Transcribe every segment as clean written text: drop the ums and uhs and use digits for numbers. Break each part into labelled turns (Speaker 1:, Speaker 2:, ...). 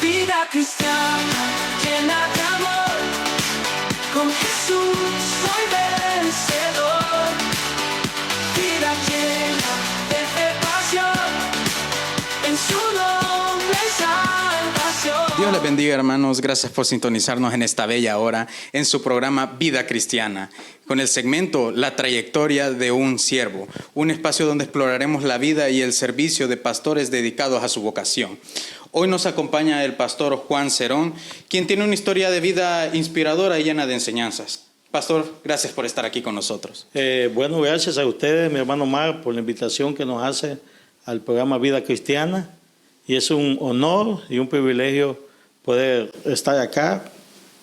Speaker 1: Vida cristiana llena de amor, con Jesús soy vencedor. Vida llena de pasión, en su nombre salvación.
Speaker 2: Dios les bendiga, hermanos. Gracias por sintonizarnos en esta bella hora en su programa Vida Cristiana, con el segmento La trayectoria de un siervo, un espacio donde exploraremos la vida y el servicio de pastores dedicados a su vocación. Hoy nos acompaña el pastor Juan Cerón, quien tiene una historia de vida inspiradora y llena de enseñanzas. Pastor, gracias por estar aquí con nosotros.
Speaker 3: Bueno, gracias a ustedes, mi hermano Mar, por la invitación que nos hace al programa Vida Cristiana. Y es un honor y un privilegio poder estar acá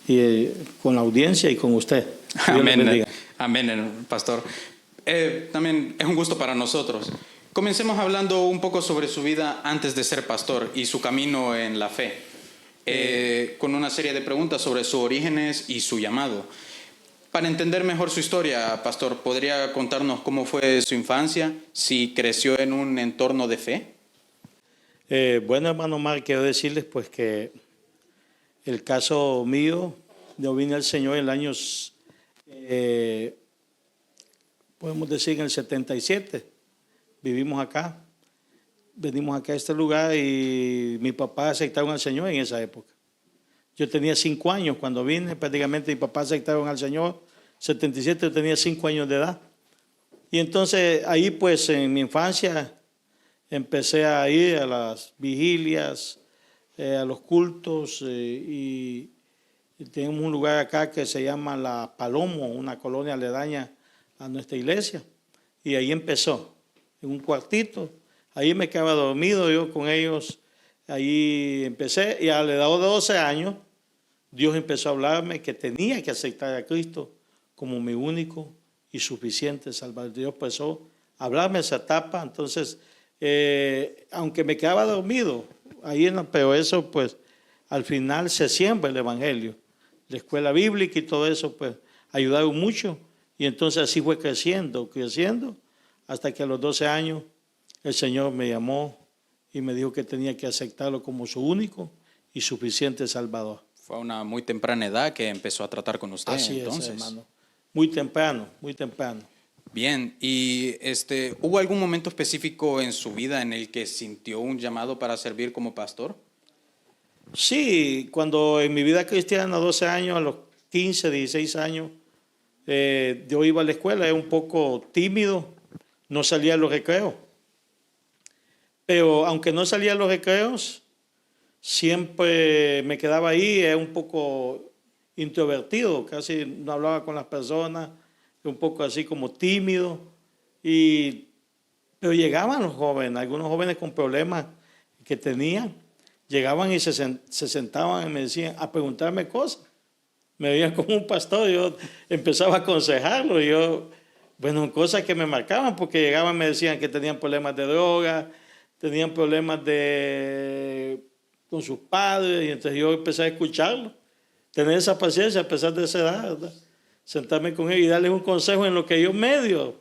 Speaker 3: y, con la audiencia y con usted.
Speaker 2: Amén, amén, pastor. También es un gusto para nosotros. Comencemos hablando un poco sobre su vida antes de ser pastor y su camino en la fe, con una serie de preguntas sobre sus orígenes y su llamado. Para entender mejor su historia, pastor, ¿podría contarnos cómo fue su infancia, si creció en un entorno de fe?
Speaker 3: Bueno, hermano Mar, quiero decirles pues que el caso mío, yo vine al Señor en el año, podemos decir en el 77, vivimos acá, venimos acá a este lugar y mi papá aceptaron al Señor en esa época. Yo tenía 5 años cuando vine, prácticamente mi papá aceptaron al Señor, 77 yo tenía 5 años de edad. Y entonces ahí pues en mi infancia empecé a ir a las vigilias, a los cultos y tenemos un lugar acá que se llama La Palomo, una colonia aledaña a nuestra iglesia. Y ahí empezó, en un cuartito. Ahí me quedaba dormido yo con ellos. Ahí empecé y a la edad de 12 años Dios empezó a hablarme que tenía que aceptar a Cristo como mi único y suficiente Salvador. Dios empezó a hablarme esa etapa, entonces aunque me quedaba dormido, pero eso pues al final se siembra el evangelio. La escuela bíblica y todo eso pues ayudaron mucho y entonces así fue creciendo, hasta que a los 12 años el Señor me llamó y me dijo que tenía que aceptarlo como su único y suficiente Salvador.
Speaker 2: Fue a una muy temprana edad que empezó a tratar con usted.
Speaker 3: Así
Speaker 2: entonces.
Speaker 3: Es, hermano. Muy temprano.
Speaker 2: Bien, ¿y hubo algún momento específico en su vida en el que sintió un llamado para servir como pastor?
Speaker 3: Sí, cuando en mi vida cristiana, a 12 años, a los 15, 16 años, yo iba a la escuela, era un poco tímido, no salía a los recreos. Pero aunque no salía a los recreos, siempre me quedaba ahí, era un poco introvertido, casi no hablaba con las personas, un poco así como tímido, pero llegaban los jóvenes, algunos jóvenes con problemas que tenían, llegaban y se sentaban y me decían a preguntarme cosas. Me veían como un pastor, yo empezaba a aconsejarlo, bueno, cosas que me marcaban, porque llegaban y me decían que tenían problemas de droga, tenían problemas con sus padres, y entonces yo empecé a escucharlo, tener esa paciencia a pesar de esa edad, ¿verdad? Sentarme con ellos y darles un consejo en lo que yo medio,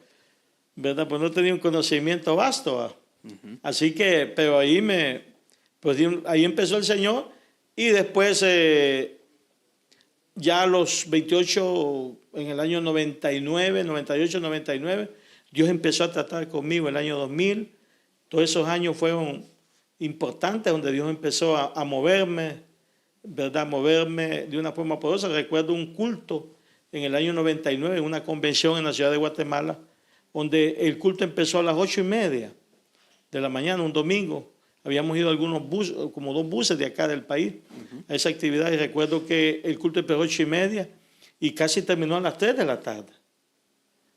Speaker 3: ¿verdad? Pues no tenía un conocimiento vasto, ¿verdad? Así que, pero ahí ahí empezó el Señor y después ya a los 28, en el año 99, 98, 99, Dios empezó a tratar conmigo el año 2000. Todos esos años fueron importantes donde Dios empezó a moverme, ¿verdad? Moverme de una forma poderosa. Recuerdo un culto en el año 99, en una convención en la ciudad de Guatemala, donde el culto empezó a las 8:30 de la mañana, un domingo. Habíamos ido algunos buses, como 2 buses de acá del país, a esa actividad, y recuerdo que el culto empezó a 8:30 y casi terminó a las 3 de la tarde.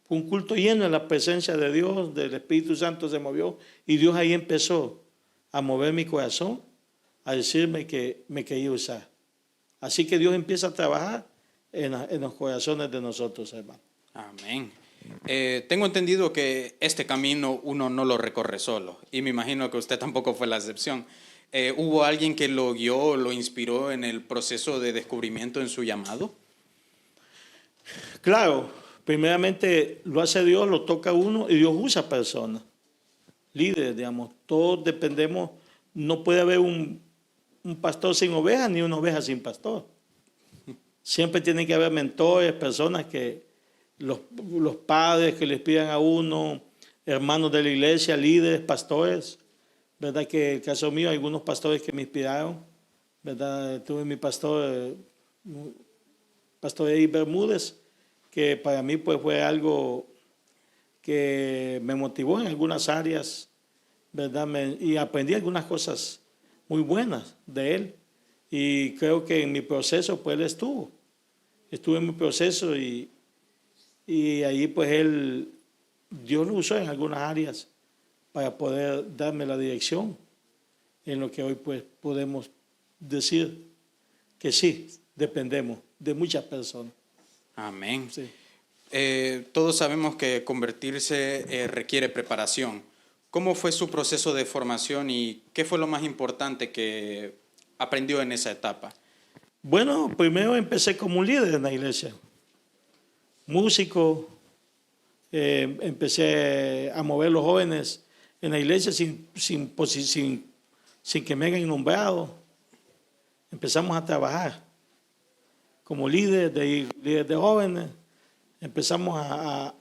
Speaker 3: Fue un culto lleno de la presencia de Dios, del Espíritu Santo se movió, y Dios ahí empezó a mover mi corazón, a decirme que me quería usar. Así que Dios empieza a trabajar en los corazones de nosotros, hermano.
Speaker 2: Amén. Tengo entendido que este camino uno no lo recorre solo, y me imagino que usted tampoco fue la excepción. ¿Hubo alguien que lo guió, lo inspiró en el proceso de descubrimiento en su llamado?
Speaker 3: Claro, primeramente lo hace Dios, lo toca uno y Dios usa personas, líderes, digamos. Todos dependemos, no puede haber un un pastor sin ovejas ni una oveja sin pastor. Siempre tienen que haber mentores, personas que los padres que les pidan a uno, hermanos de la iglesia, líderes, pastores. ¿Verdad que en el caso mío hay algunos pastores que me inspiraron? ¿Verdad? Tuve mi pastor Eddie Bermúdez, que para mí pues fue algo que me motivó en algunas áreas, ¿verdad? Y aprendí algunas cosas muy buenas de él. Y creo que en mi proceso pues él estuvo en mi proceso y ahí pues Dios lo usó en algunas áreas para poder darme la dirección en lo que hoy pues podemos decir que sí, dependemos de muchas personas.
Speaker 2: Amén.
Speaker 3: Sí.
Speaker 2: Todos sabemos que convertirse requiere preparación. ¿Cómo fue su proceso de formación y qué fue lo más importante que aprendió en esa etapa?
Speaker 3: Bueno, primero empecé como un líder en la iglesia, músico, empecé a mover los jóvenes en la iglesia sin que me hayan nombrado. Empezamos a trabajar como líderes de jóvenes, empezamos a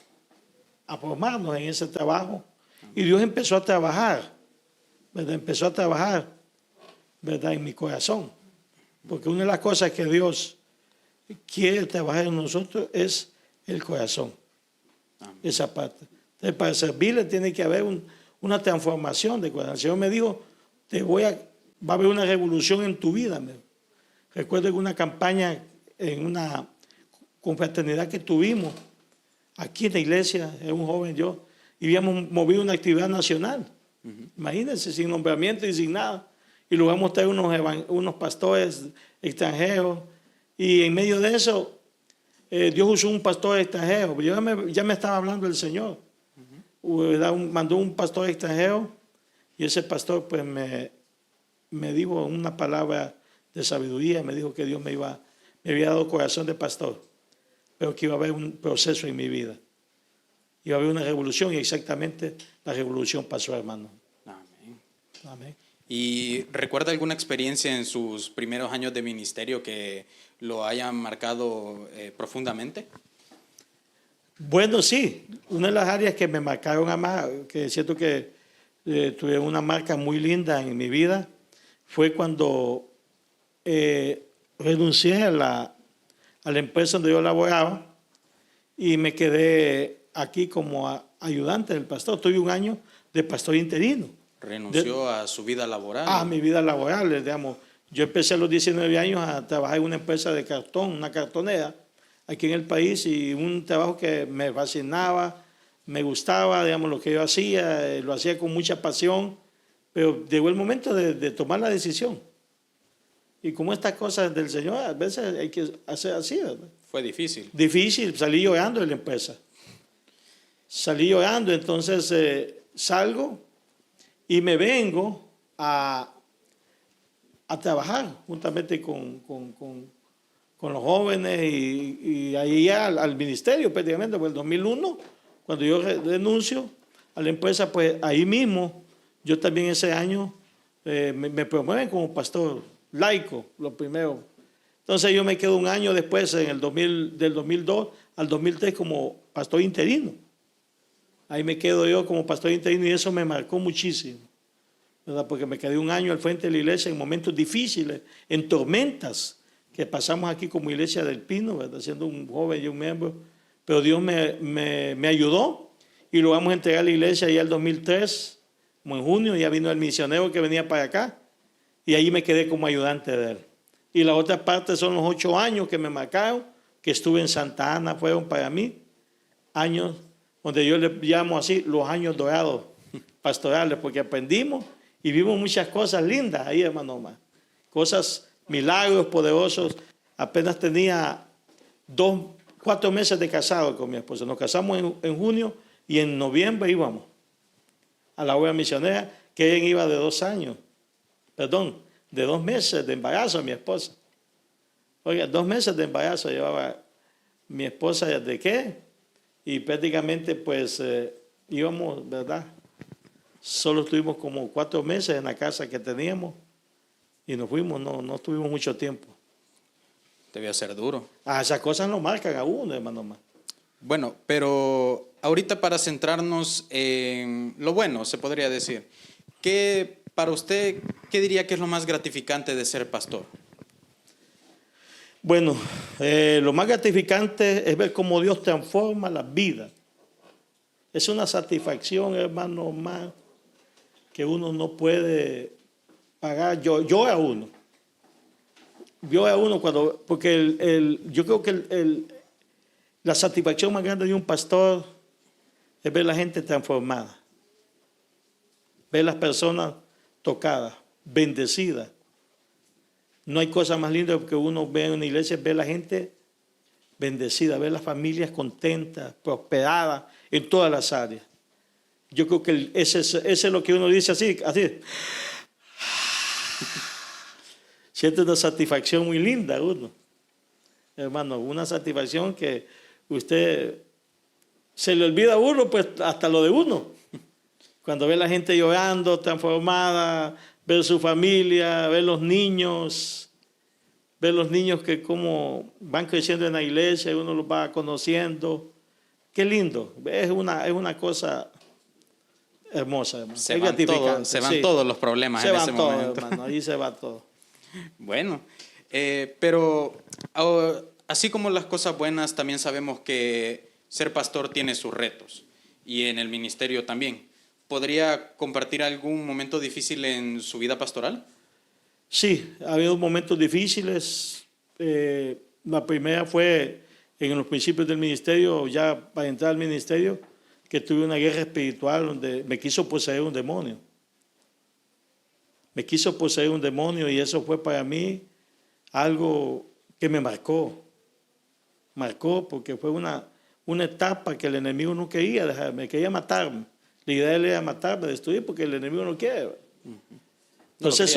Speaker 3: formarnos en ese trabajo y Dios empezó a trabajar, ¿verdad? Empezó a trabajar, ¿verdad? En mi corazón, porque una de las cosas que Dios quiere trabajar en nosotros es el corazón, esa parte. Entonces, para servirle tiene que haber una transformación de corazón. El Señor me dijo, va a haber una revolución en tu vida. Recuerdo que una campaña en una confraternidad que tuvimos aquí en la iglesia, era un joven yo, y habíamos movido una actividad nacional. Imagínense, sin nombramiento y sin nada. Y logramos traer unos pastores extranjeros. Y en medio de eso, Dios usó un pastor extranjero. Ya me estaba hablando el Señor. Mandó un pastor extranjero y ese pastor pues me dijo una palabra de sabiduría. Me dijo que Dios me había dado corazón de pastor, pero que iba a haber un proceso en mi vida. Iba a haber una revolución y exactamente la revolución pasó, hermano.
Speaker 2: Amén.
Speaker 3: Amén.
Speaker 2: ¿Y recuerda alguna experiencia en sus primeros años de ministerio que lo haya marcado profundamente?
Speaker 3: Bueno, sí. Una de las áreas que me marcaron a más, que siento que tuve una marca muy linda en mi vida, fue cuando renuncié a la empresa donde yo laboraba y me quedé aquí como ayudante del pastor. Tuve un año de pastor interino.
Speaker 2: ¿Renunció a su vida laboral?
Speaker 3: A mi vida laboral, digamos. Yo empecé a los 19 años a trabajar en una empresa de cartón, una cartonera, aquí en el país, y un trabajo que me fascinaba, me gustaba, digamos, lo que yo hacía, lo hacía con mucha pasión, pero llegó el momento de tomar la decisión. Y como estas cosas del Señor, a veces hay que hacer así, ¿verdad?
Speaker 2: Fue difícil.
Speaker 3: Difícil, salí llorando de la empresa. Salí llorando, entonces salgo y me vengo a trabajar juntamente con los jóvenes y ahí al ministerio prácticamente, pues el 2001, cuando yo renuncio a la empresa, pues ahí mismo, yo también ese año me promueven como pastor laico, lo primero. Entonces yo me quedo un año después, del 2002 al 2003, como pastor interino. Ahí me quedo yo como pastor interino y eso me marcó muchísimo, ¿verdad? Porque me quedé un año al frente de la iglesia en momentos difíciles, en tormentas que pasamos aquí como Iglesia del Pino, ¿verdad? Siendo un joven y un miembro. Pero Dios me ayudó y lo vamos a entregar a la iglesia ya el 2003, como en junio, ya vino el misionero que venía para acá y ahí me quedé como ayudante de él. Y la otra parte son los 8 años que me marcaron, que estuve en Santa Ana, fueron para mí años donde yo le llamo así los años dorados pastorales, porque aprendimos y vimos muchas cosas lindas ahí, hermano Omar. Cosas, milagros poderosos. Apenas tenía 4 meses de casado con mi esposa. Nos casamos en junio y en noviembre íbamos a la obra misionera, que ella iba de 2 años, de 2 meses de embarazo a mi esposa. Oiga, 2 meses de embarazo llevaba mi esposa, ¿de qué? Y prácticamente pues íbamos, ¿verdad? Solo estuvimos como 4 meses en la casa que teníamos y nos fuimos, no estuvimos mucho tiempo.
Speaker 2: Debió ser duro.
Speaker 3: Esas cosas no marcan a uno, hermano.
Speaker 2: Bueno, pero ahorita para centrarnos en lo bueno, se podría decir, para usted, ¿qué diría que es lo más gratificante de ser pastor?
Speaker 3: Bueno, lo más gratificante es ver cómo Dios transforma las vidas. Es una satisfacción, hermano, más que uno no puede pagar. Yo a uno cuando, porque yo creo que la satisfacción más grande de un pastor es ver la gente transformada, ver las personas tocadas, bendecidas. No hay cosa más linda que uno ve en una iglesia, ver la gente bendecida, ver las familias contentas, prosperadas en todas las áreas. Yo creo que ese es lo que uno dice así. Siente una satisfacción muy linda uno, hermano, una satisfacción que usted se le olvida a uno, pues hasta lo de uno. Cuando ve la gente llorando, transformada, ver su familia, ver los niños que como van creciendo en la iglesia, uno los va conociendo. Qué lindo, es una cosa hermosa, hermano.
Speaker 2: Se van todos los problemas en ese momento.
Speaker 3: Hermano, ahí se va todo.
Speaker 2: Bueno, pero así como las cosas buenas, también sabemos que ser pastor tiene sus retos y en el ministerio también. ¿Podría compartir algún momento difícil en su vida pastoral?
Speaker 3: Sí, ha habido momentos difíciles. La primera fue en los principios del ministerio, ya para entrar al ministerio, que tuve una guerra espiritual donde me quiso poseer un demonio. Me quiso poseer un demonio y eso fue para mí algo que me marcó. Marcó porque fue una etapa que el enemigo no quería dejarme, quería matarme. La idea de él era matarme, destruir, porque el enemigo no quiere. Entonces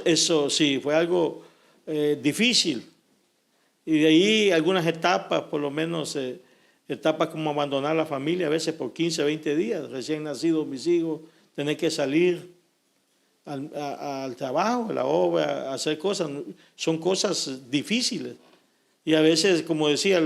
Speaker 3: eso sí, fue algo difícil. Y de ahí algunas etapas, por lo menos etapas como abandonar la familia, a veces por 15, 20 días, recién nacidos mis hijos, tener que salir al trabajo, a la obra, a hacer cosas, son cosas difíciles. Y a veces, como decía,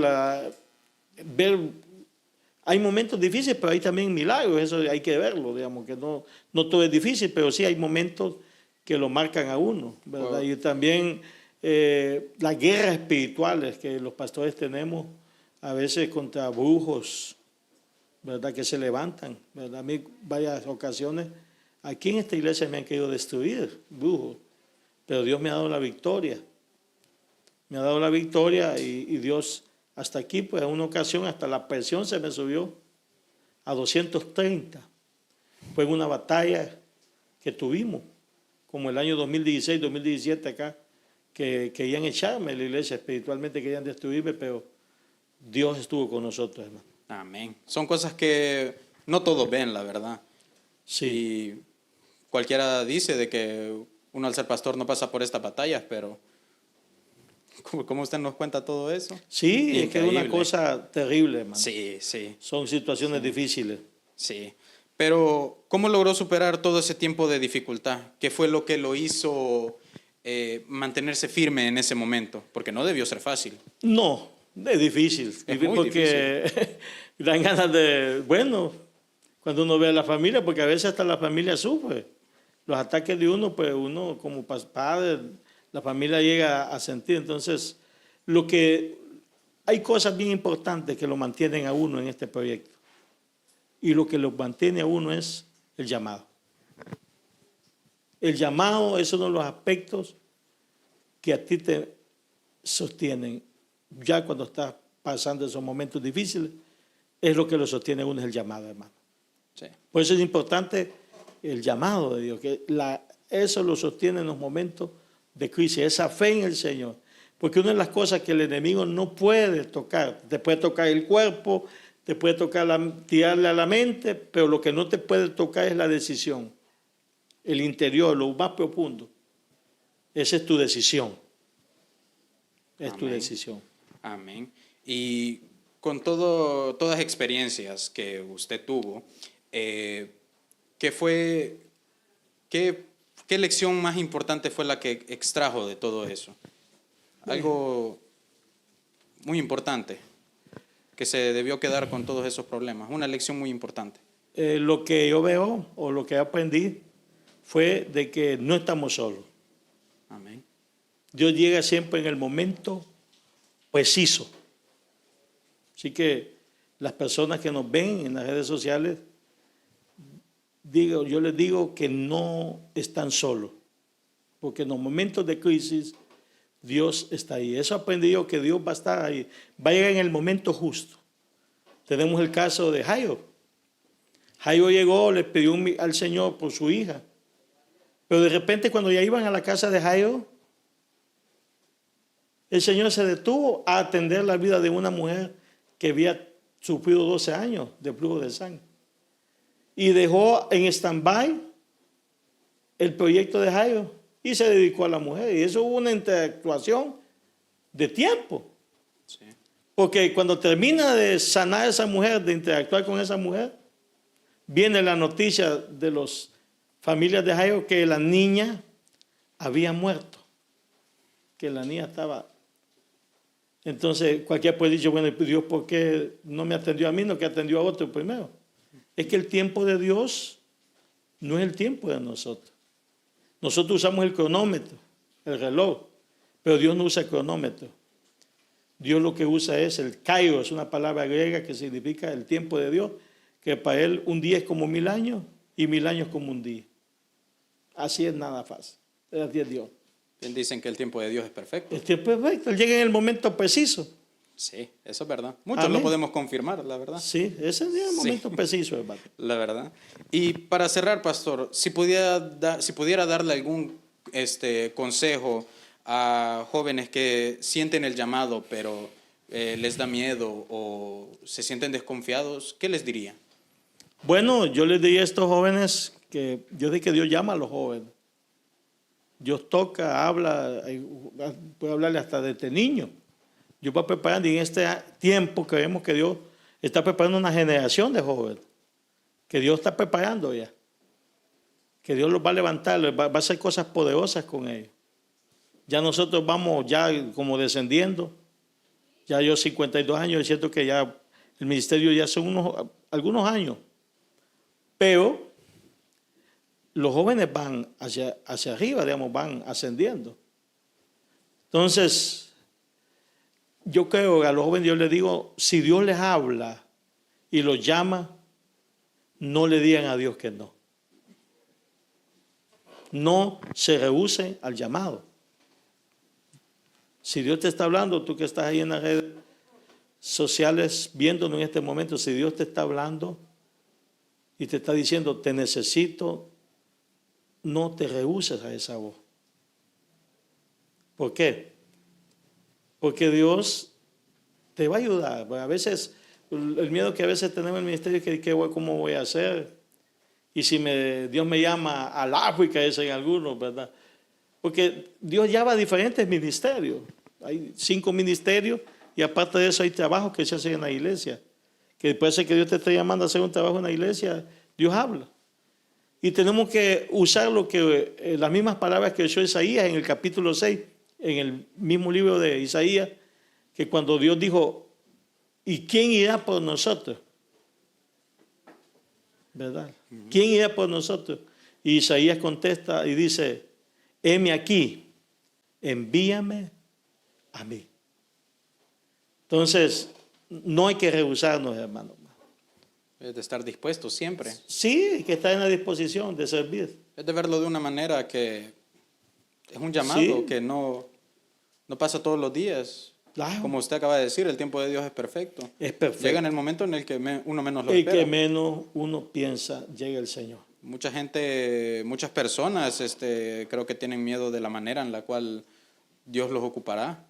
Speaker 3: hay momentos difíciles, pero hay también milagros, eso hay que verlo, digamos, que no todo es difícil, pero sí hay momentos que lo marcan a uno, ¿verdad? Wow. Y también las guerras espirituales que los pastores tenemos, a veces contra brujos, ¿verdad? Que se levantan, ¿verdad? A mí varias ocasiones, aquí en esta iglesia me han querido destruir brujos, pero Dios me ha dado la victoria. Me ha dado la victoria y Dios hasta aquí, pues en una ocasión hasta la presión se me subió a 230. Fue en una batalla que tuvimos, como el año 2016, 2017 acá, que querían echarme de la iglesia, espiritualmente querían destruirme, pero Dios estuvo con nosotros, hermano.
Speaker 2: Amén. Son cosas que no todos ven, la verdad.
Speaker 3: Sí.
Speaker 2: Y cualquiera dice de que uno al ser pastor no pasa por estas batallas, pero ¿cómo usted nos cuenta todo eso?
Speaker 3: Sí,
Speaker 2: increíble.
Speaker 3: Es que es una cosa terrible, hermano.
Speaker 2: Sí, sí.
Speaker 3: Son situaciones difíciles.
Speaker 2: Sí. Pero, ¿cómo logró superar todo ese tiempo de dificultad? ¿Qué fue lo que lo hizo mantenerse firme en ese momento? Porque no debió ser fácil.
Speaker 3: No, es difícil.
Speaker 2: Es muy
Speaker 3: porque
Speaker 2: difícil.
Speaker 3: Dan ganas de, bueno, cuando uno ve a la familia, porque a veces hasta la familia sufre. Los ataques de uno, pues uno como padre, la familia llega a sentir. Entonces, hay cosas bien importantes que lo mantienen a uno en este proyecto. Y lo que lo mantiene a uno es el llamado. El llamado es uno de los aspectos que a ti te sostienen. Ya cuando estás pasando esos momentos difíciles, es lo que lo sostiene a uno, es el llamado, hermano.
Speaker 2: Sí.
Speaker 3: Por eso es importante el llamado de Dios, que eso lo sostiene en los momentos de crisis, esa fe en el Señor. Porque una de las cosas que el enemigo no puede tocar, te puede tocar el cuerpo, te puede tocar tirarle a la mente, pero lo que no te puede tocar es la decisión, el interior, lo más profundo. Esa es tu decisión. Es tu decisión.
Speaker 2: Amén. Y con todas las experiencias que usted tuvo, ¿qué ¿Qué lección más importante fue la que extrajo de todo eso? Algo muy importante que se debió quedar con todos esos problemas. Una lección muy importante.
Speaker 3: Lo que yo veo o lo que aprendí fue de que no estamos solos.
Speaker 2: Amén.
Speaker 3: Dios llega siempre en el momento preciso. Así que las personas que nos ven en las redes sociales, yo les digo que no están solos, porque en los momentos de crisis Dios está ahí. Eso aprendí yo, que Dios va a estar ahí, va a llegar en el momento justo. Tenemos el caso de Jairo. Jairo llegó, le pidió al Señor por su hija, pero de repente cuando ya iban a la casa de Jairo, el Señor se detuvo a atender la vida de una mujer que había sufrido 12 años de flujo de sangre. Y dejó en stand-by el proyecto de Jairo y se dedicó a la mujer. Y eso hubo una interactuación de tiempo.
Speaker 2: Sí.
Speaker 3: Porque cuando termina de sanar a esa mujer, de interactuar con esa mujer, viene la noticia de las familias de Jairo que la niña había muerto. Que la niña estaba... Entonces cualquiera puede decir, bueno, Dios, ¿por qué no me atendió a mí, no que atendió a otro primero? Es que el tiempo de Dios no es el tiempo de nosotros. Nosotros usamos el cronómetro, el reloj, pero Dios no usa el cronómetro. Dios lo que usa es el kairos, es una palabra griega que significa el tiempo de Dios, que para Él un día es como 1000 años y 1000 años como un día. Así es, nada fácil. Así es Dios.
Speaker 2: Bien, dicen que el tiempo de Dios es perfecto.
Speaker 3: El tiempo es perfecto, Él llega en el momento preciso.
Speaker 2: Sí, eso es verdad. Muchos
Speaker 3: Amén.
Speaker 2: lo podemos confirmar, la verdad.
Speaker 3: Sí, ese es el momento preciso, hermano.
Speaker 2: La verdad. Y para cerrar, pastor, si pudiera darle algún consejo a jóvenes que sienten el llamado, pero les da miedo o se sienten desconfiados, ¿qué les diría?
Speaker 3: Bueno, yo les diría a estos jóvenes que yo sé que Dios llama a los jóvenes. Dios toca, habla, puede hablarle hasta de este niño. Dios va preparando y en este tiempo creemos que Dios está preparando una generación de jóvenes. Que Dios está preparando ya. Que Dios los va a levantar, va a hacer cosas poderosas con ellos. Ya nosotros vamos ya como descendiendo. Ya yo 52 años, es cierto que ya el ministerio ya son algunos años. Pero los jóvenes van hacia arriba, digamos, van ascendiendo. Entonces, yo creo que a los jóvenes yo les digo, si Dios les habla y los llama, no le digan a Dios que no. No se rehúsen al llamado. Si Dios te está hablando, tú que estás ahí en las redes sociales viéndonos en este momento, si Dios te está hablando y te está diciendo, te necesito, no te rehúses a esa voz. ¿Por qué? Porque Dios te va a ayudar. A veces, el miedo que a veces tenemos en el ministerio es que ¿cómo voy a hacer? Y si Dios me llama al África, dicen algunos, ¿verdad? Porque Dios llama a diferentes ministerios. Hay 5 ministerios y aparte de eso hay trabajos que se hacen en la iglesia. Que puede ser que Dios te esté llamando a hacer un trabajo en la iglesia, Dios habla. Y tenemos que usar las mismas palabras que usó Isaías en el capítulo 6, en el mismo libro de Isaías, que cuando Dios dijo, ¿y quién irá por nosotros? ¿Verdad? ¿Quién irá por nosotros? Y Isaías contesta y dice, heme aquí, envíame a mí. Entonces, no hay que rehusarnos, hermanos.
Speaker 2: Es de estar dispuesto siempre.
Speaker 3: Sí, hay que estar en la disposición de servir.
Speaker 2: Es de verlo de una manera que es un llamado
Speaker 3: Sí.
Speaker 2: que no pasa todos los días.
Speaker 3: Claro.
Speaker 2: Como usted acaba de decir, el tiempo de Dios es perfecto.
Speaker 3: Es perfecto.
Speaker 2: Llega en el momento en el que uno menos lo
Speaker 3: El
Speaker 2: espera.
Speaker 3: que menos uno piensa, llega el Señor.
Speaker 2: Mucha gente, muchas personas creo que tienen miedo de la manera en la cual Dios los ocupará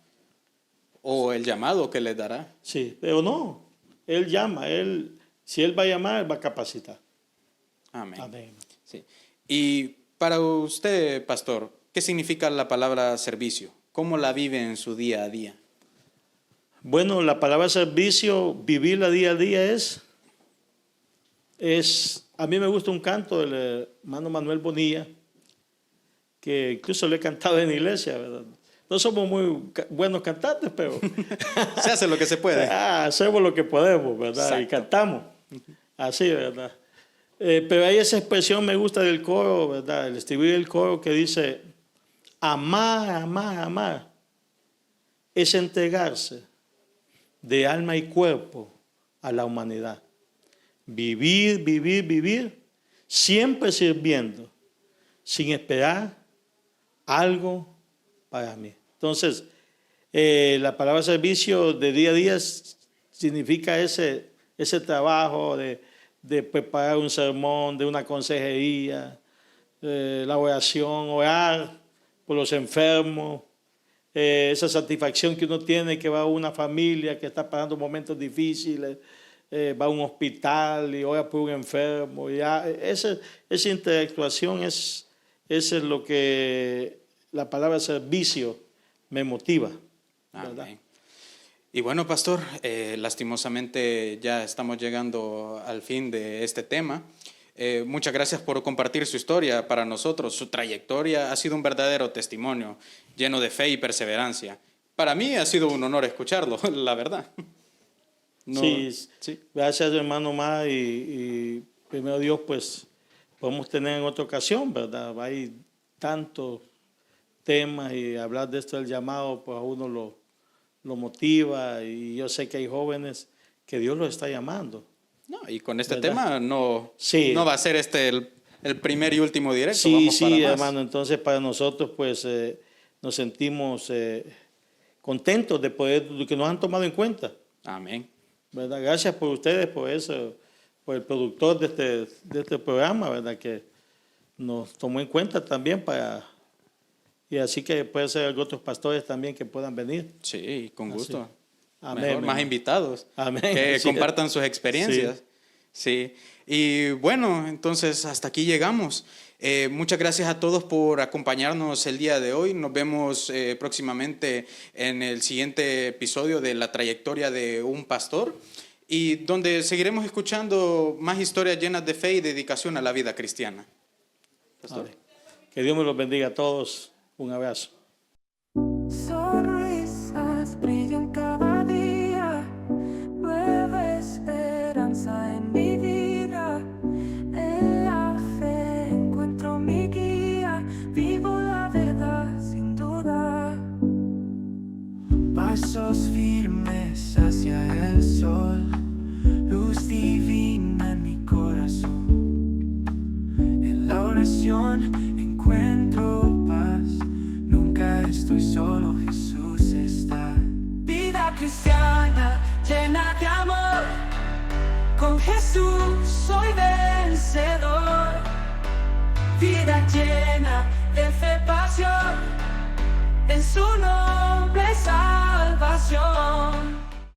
Speaker 2: o el llamado que les dará.
Speaker 3: Sí, pero no. Él llama, si Él va a llamar, va a capacitar.
Speaker 2: Amén.
Speaker 3: Amén.
Speaker 2: Sí. Y para usted, pastor, ¿qué significa la palabra servicio? ¿Cómo la vive en su día a día?
Speaker 3: Bueno, la palabra servicio, vivirla día a día es, a mí me gusta un canto del hermano Manuel Bonilla, que incluso lo he cantado en la iglesia, ¿verdad? No somos muy buenos cantantes, pero
Speaker 2: Se hace lo que se puede.
Speaker 3: hacemos lo que podemos, ¿verdad?
Speaker 2: Exacto.
Speaker 3: Y cantamos. Así, ¿verdad? Pero hay esa expresión, me gusta del coro, ¿verdad? El estribillo del coro que dice, amar, amar, amar, es entregarse de alma y cuerpo a la humanidad. Vivir, vivir, vivir, siempre sirviendo, sin esperar algo para mí. Entonces, la palabra servicio de día a día significa ese trabajo de preparar un sermón, de una consejería, la oración, orar por los enfermos, esa satisfacción que uno tiene que va a una familia que está pasando momentos difíciles, va a un hospital y ora por un enfermo. Esa interactuación es lo que la palabra servicio me motiva, ¿verdad?
Speaker 2: Amén. Y bueno, pastor, lastimosamente ya estamos llegando al fin de este tema. Muchas gracias por compartir su historia para nosotros. Su trayectoria ha sido un verdadero testimonio, lleno de fe y perseverancia. Para mí ha sido un honor escucharlo, la verdad.
Speaker 3: Sí, gracias, hermano Mar, y primero Dios, pues podemos tener en otra ocasión, ¿verdad? Hay tantos temas y hablar de esto del llamado, pues a uno lo motiva, y yo sé que hay jóvenes que Dios los está llamando.
Speaker 2: No, y con este
Speaker 3: ¿verdad?
Speaker 2: tema no va a ser el primer y último directo.
Speaker 3: Sí,
Speaker 2: vamos para más.
Speaker 3: hermano, entonces para nosotros pues nos sentimos contentos de que nos han tomado en cuenta.
Speaker 2: Amén.
Speaker 3: ¿Verdad? Gracias por ustedes, por eso, por el productor de este programa, ¿verdad? Que nos tomó en cuenta también y así que puede ser otros pastores también que puedan venir.
Speaker 2: Sí, con gusto.
Speaker 3: Amén.
Speaker 2: Mejor, más invitados.
Speaker 3: Amén.
Speaker 2: Que
Speaker 3: Sí.
Speaker 2: compartan sus experiencias. Sí. Y bueno, entonces hasta aquí llegamos. Muchas gracias a todos por acompañarnos el día de hoy. Nos vemos próximamente en el siguiente episodio de La trayectoria de un pastor, y donde seguiremos escuchando más historias llenas de fe y dedicación a la vida cristiana. Pastor.
Speaker 3: Amén. Que Dios me los bendiga a todos. Un abrazo.
Speaker 1: Sonrisas brillan cada día, nueva esperanza en mi vida. En la fe encuentro mi guía, vivo la verdad sin duda. Pasos firmes hacia el sol, luz divina en mi corazón. En la oración encuentro paz, nunca estoy solo, Jesús está. Vida cristiana llena de amor, con Jesús soy vencedor. Vida